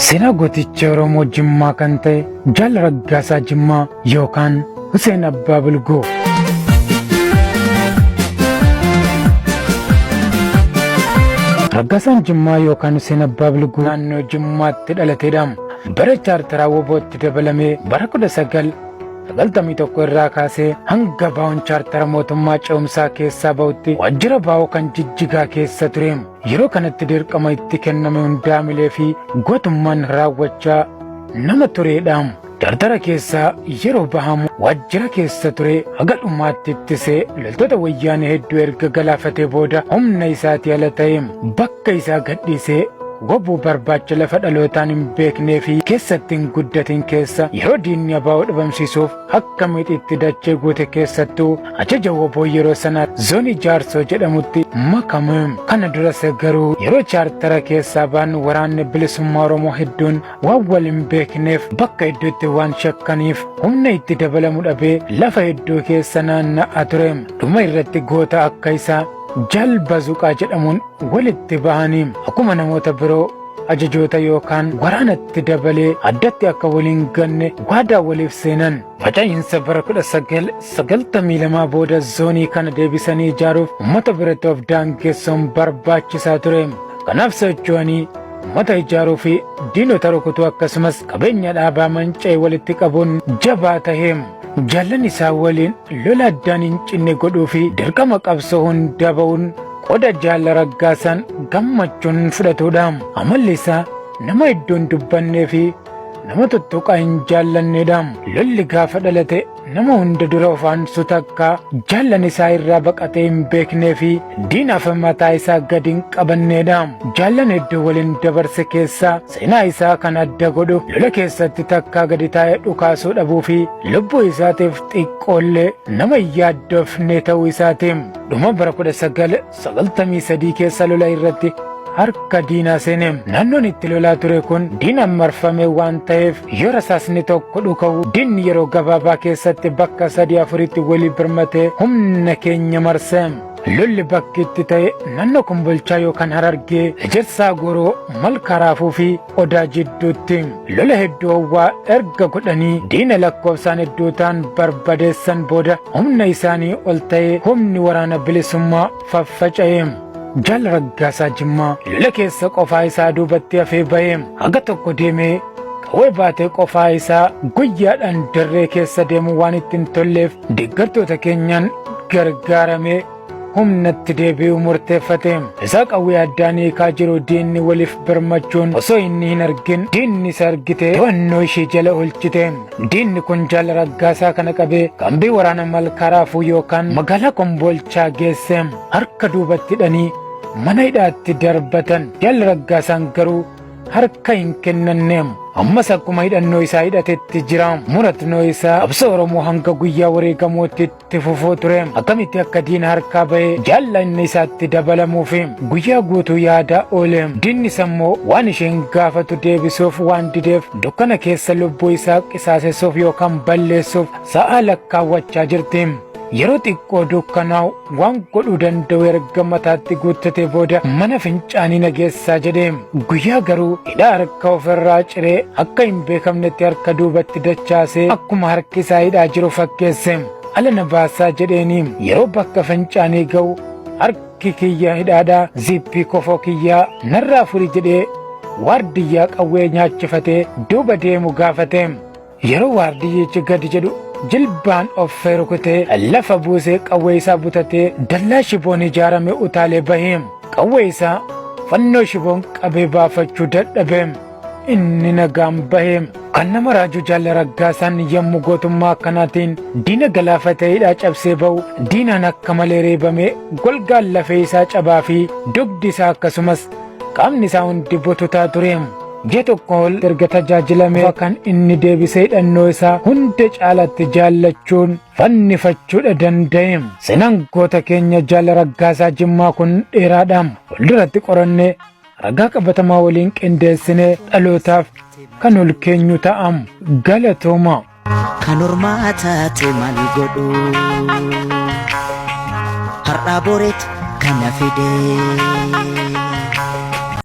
Seenaa gooticha Oromoo Jimmaa kan ta'e Jaal Raggaasaa Jimmaa yookaan Huseen Abbaa Bulgoo. Raggaasaan Jimmaa yookaan Huseen Abbaa Bulgoo naannoo Jimmaatti dhalateedha. Bara chaartaraa WBO'tti dabalamee bara 1991 irraa kaasee hanga baa'uun chaartara mootummaa ce'umsaa keessaa ba'utti waajjira baa'oo kan Jijjigaa keessa ture. Yeroo kanatti dirqama itti kenname hundaamilee fi gootummaan raawwachaa nama tureedha. Chaartara keessaa yeroo bahamu waajjira keessa ture haga dhumaatti ittisee loltoota wayyaanee hedduu erga galaafatee booda humna isaatii ala ta'ee bakka isaa gadhiisee gobbuu barbaacha lafa dhalootaan hin beeknee fi keessatti hin guddatin keessa yeroo diinni abaa'oo dhabamsiisuuf akka mixiitti dachee guute keessattuu ajaja WBO yeroo sanaa zoonii Jaarsoo jedhamutti makame. Kana duras garuu yeroo chaartara keessaa ba'an waraanni bilisummaa Oromoo hedduun waan wal hin beekneef bakka hedduutti waan shakkaniif humna itti dabalamu dhabee lafa hedduu keessa naanna'aa ture. Dhuma irratti goota akka isaa Jaal Bazuqaa jedhamuun walitti bahanii akkuma namoota biroo ajajoota yookaan waraanatti dabalee addatti akka waliin ganne waadaa waliif seenan. Faca'insa bara 1992 booda zoonii kana deebisanii ijaaruuf uummata biratti of daangessuun barbaachisaa ture. Kanaaf socho'anii uummata ijaaruu fi diinota rukutuu akkasumas qabeenya dhaabaa manca'e walitti qabuun jabaa ta'e. Jaallan isaa waliin lola addaan hin cinne godhuu fi dirqama qabsoo hunda ba'uun qooda Jaal Raggaasaan gammachuun fudhatudha. Amalli isaa nama hedduun dubbannee fi nama tuttuqaa hin jaallanneedha. Lolli gaafa dhalate nama hunda dura ofaansu takka jaallan isaa irraa baqatee hin beeknee fi diinaaf mataa isaa gadi hin qabanneedha. Jaallan hedduu waliin dabarse keessaa seenaa isaa kan adda godhu lola keessatti takkaa gadi taa'ee dhukaasuu dhabuu fi lubbuu isaatiif xiqqoollee nama hin yaaddoofne ta'uu isaati. Dhuma bara 1993 keessa lola irratti harka diinaa seene. Naannoon itti lolaa ture kun diinaan marfame waan ta'eef yoo rasaasni tokko dhuka'u diinni yeroo gabaabaa keessatti bakka 3-4tti walii birmatee humna keenya marse. Lolli bakki itti ta'e naannoo Kombolchaa yookaan Harargee, Ejersaa Goroo, Malkaa Raafuu fi Odaa jidduutti. Lola hedduu hawwaa erga godhanii diina lakkoofsaan hedduu ta'an barbadeessan booda humna isaanii ol ta'ee humni waraana bilisummaa faffaca'e. Jaal Raggaasaa Jimmaa lola keessa qofaa isaa duubatti hafee bahee haga tokko deemee qawwee baatee qofaa isaa guyyaadhaan dirree keessa deemu waan ittiin tolleef deeggartoota keenyaan gargaaramee humnatti deebi'uu murteeffate. Isaa qawwee addaan hiikaa jiru diinni waliif birmachuun osoo inni hin argin diinni isa argite to'annoo ishee jala oolchite. Diinni kun Jaal Raggaasaa kana qabee kambii waraana Malkaa Raafuu yookaan magaalaa Kombolchaa geesse. Harka duubatti hidhanii mana hidhaatti darbatan. Jaal Raggaasaan garuu harka hin kennanne. Ammas akkuma hidhannoo isaa hidhatetti jira. Muratnoo isaa qabsoo Oromoo hanga guyyaa wareegamuutti itti fufuu ture. Akkamitti akka diina harkaa bahee jaallanni isaatti dabalamuuf guyyaa guutuu yaada oole. Diinni immoo waan isheen gaafatu deebisuuf waan dideef dukkana keessa lubbuu isaa qisaasessuuf yookaan balleessuuf sa'a lakkaawwachaa jirti. Yeroo xiqqoo dukkanaa'u waan godhuu danda'u erga mataatti guuttatee booda mana fincaanii nageessaa jedhee guyyaa garuu hidhaa harka ofirraa ciree akka hin beekamnetti harka duubatti dachaasee akkuma harki isaa hidhaa jiru fakkeesse. Ala na baasaa jedheeni yeroo bakka fincaanii ga'u harki kiyya hidhaadhaa ziippii kofoo kiyyaa narraa furi jedhee waardiyyaa qawwee nyaachifatee duuba deemu gaafate. Yeroo waardiyyichi gadi jedhu jilbaan of rukutee lafa buusee qawwee isaa butatee dallaa shiboon ijaarame utaalee bahee qawwee isaa fannoo shiboon qabee baafachuu dadhabee inni nagaan bahee. Kan nama raaju Jaal Raggaasaan yommuu gootummaa akkanaatiin diina galaafatee hidhaa cabsee ba'u diinaan akka malee reebamee golgaan lafee isaa cabaa fi dugdi isaa akkasumas qaamni isaa hundi bututaa ture. Ji'a tokko ol erga tajaajilamee kan inni deebisee hidhannoo isaa hunda caalatti jaallachuun fannifachuudha danda'e. Seenaan goota keenya Jaal Raggaasaa Jimmaa kun dheeraadha. Fuulduratti qorannee ragaa qabatamaa waliin qindeessinee dhalootaaf kan ol keenyu ta'am. Galatooma. Kan ormaa taate maal godhu har'aa boreetu kana fide.